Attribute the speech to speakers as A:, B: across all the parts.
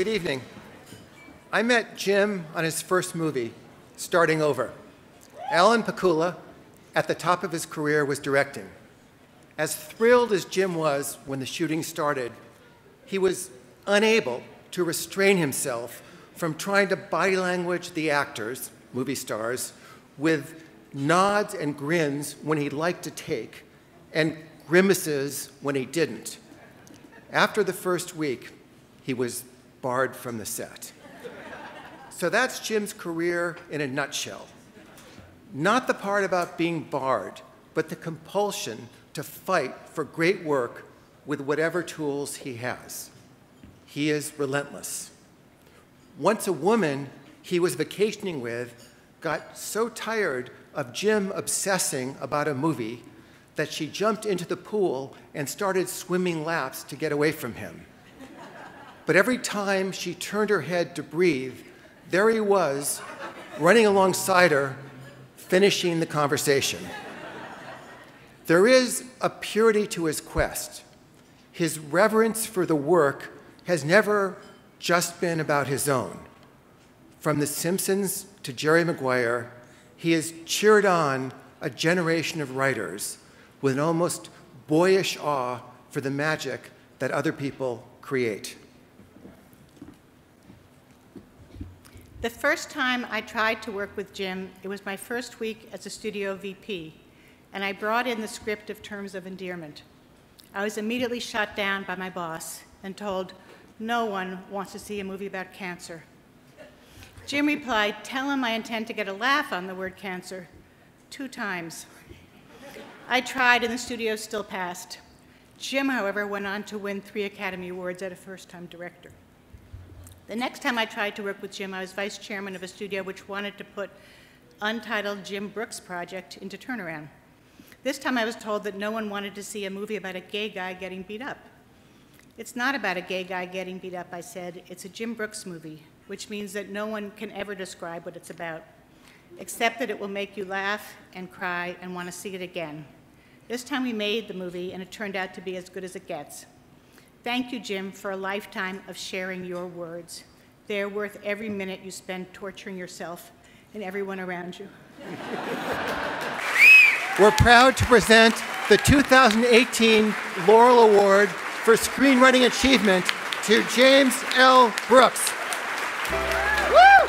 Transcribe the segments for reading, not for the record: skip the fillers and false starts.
A: Good evening. I met Jim on his first movie, Starting Over. Alan Pakula, at the top of his career, was directing. As thrilled as Jim was when the shooting started, he was unable to restrain himself from trying to body language the actors, movie stars, with nods and grins when he liked to take, and grimaces when he didn't. After the first week, he was barred from the set. So that's Jim's career in a nutshell. Not the part about being barred, but the compulsion to fight for great work with whatever tools he has. He is relentless. Once a woman he was vacationing with got so tired of Jim obsessing about a movie that she jumped into the pool and started swimming laps to get away from him. But every time she turned her head to breathe, there he was, running alongside her, finishing the conversation. There is a purity to his quest. His reverence for the work has never just been about his own. From The Simpsons to Jerry Maguire, he has cheered on a generation of writers with an almost boyish awe for the magic that other people create.
B: The first time I tried to work with Jim, it was my first week as a studio VP, and I brought in the script of Terms of Endearment. I was immediately shot down by my boss and told, no one wants to see a movie about cancer. Jim replied, tell him I intend to get a laugh on the word cancer 2 times. I tried and the studio still passed. Jim, however, went on to win 3 Academy Awards as a first-time director. The next time I tried to work with Jim, I was vice chairman of a studio which wanted to put untitled Jim Brooks project into turnaround. This time I was told that no one wanted to see a movie about a gay guy getting beat up. It's not about a gay guy getting beat up, I said. It's a Jim Brooks movie, which means that no one can ever describe what it's about, except that it will make you laugh and cry and want to see it again. This time we made the movie, and it turned out to be as good as it gets. Thank you, Jim, for a lifetime of sharing your words. They're worth every minute you spend torturing yourself and everyone around you.
A: We're proud to present the 2018 Laurel Award for Screenwriting Achievement to James L. Brooks. Woo! Woo!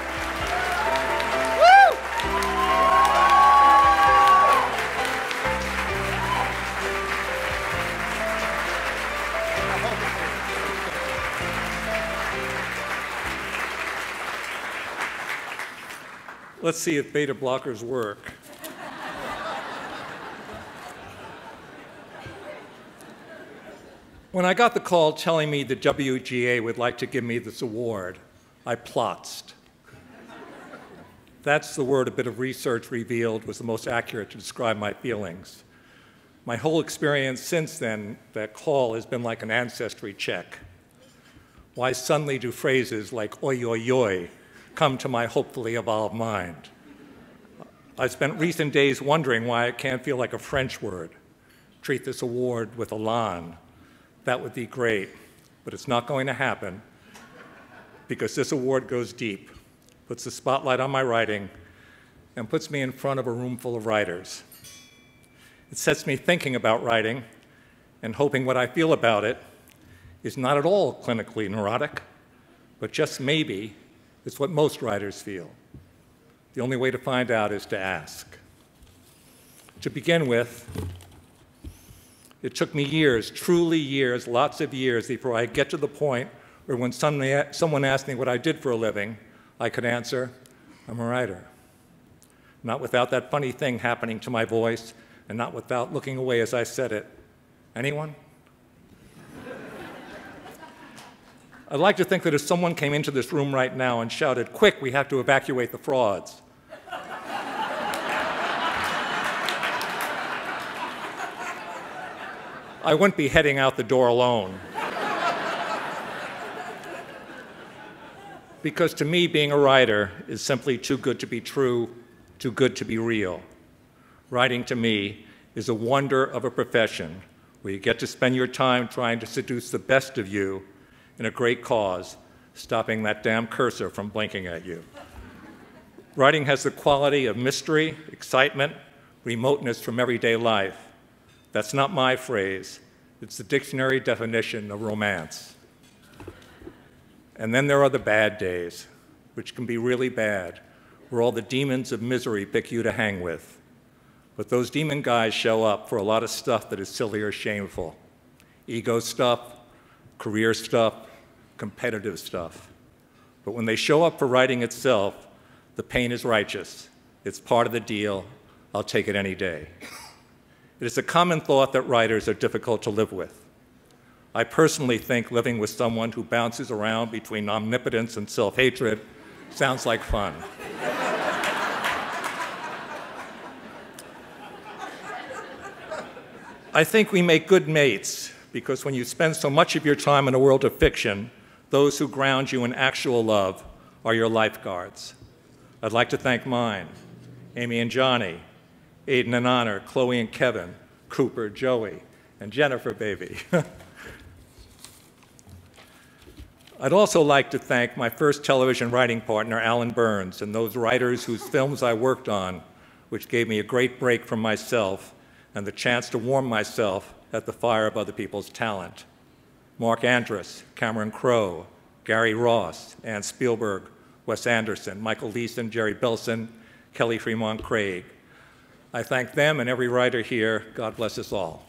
C: Let's see if beta blockers work. When I got the call telling me that WGAW would like to give me this award, I plotzed. That's the word a bit of research revealed was the most accurate to describe my feelings. My whole experience since then, that call, has been like an ancestry check. Why suddenly do phrases like oi, oi, oi come to my hopefully evolved mind? I spent recent days wondering why it can't feel like a French word. Treat this award with elan. That would be great, but it's not going to happen because this award goes deep, puts the spotlight on my writing, and puts me in front of a room full of writers. It sets me thinking about writing and hoping what I feel about it is not at all clinically neurotic, but just maybe it's what most writers feel. The only way to find out is to ask. To begin with, it took me years, truly years, lots of years, before I get to the point where when someone asked me what I did for a living, I could answer, I'm a writer. Not without that funny thing happening to my voice, and not without looking away as I said it. Anyone? I'd like to think that if someone came into this room right now and shouted, quick, we have to evacuate the frauds, I wouldn't be heading out the door alone. Because to me, being a writer is simply too good to be true, too good to be real. Writing, to me, is a wonder of a profession where you get to spend your time trying to seduce the best of you in a great cause stopping that damn cursor from blinking at you. Writing has the quality of mystery, excitement, remoteness from everyday life. That's not my phrase. It's the dictionary definition of romance. And then there are the bad days, which can be really bad, where all the demons of misery pick you to hang with. But those demon guys show up for a lot of stuff that is silly or shameful. Ego stuff, career stuff, competitive stuff. But when they show up for writing itself, the pain is righteous. It's part of the deal. I'll take it any day. It is a common thought that writers are difficult to live with. I personally think living with someone who bounces around between omnipotence and self-hatred sounds like fun. I think we make good mates because when you spend so much of your time in a world of fiction, those who ground you in actual love are your lifeguards. I'd like to thank mine, Amy and Johnny, Aiden and Honor, Chloe and Kevin, Cooper, Joey, and Jennifer, baby. I'd also like to thank my first television writing partner, Alan Burns, and those writers whose films I worked on, which gave me a great break from myself and the chance to warm myself at the fire of other people's talent. Mark Andrus, Cameron Crowe, Gary Ross, Ann Spielberg, Wes Anderson, Michael Leeson, Jerry Belson, Kelly Fremont Craig. I thank them and every writer here. God bless us all.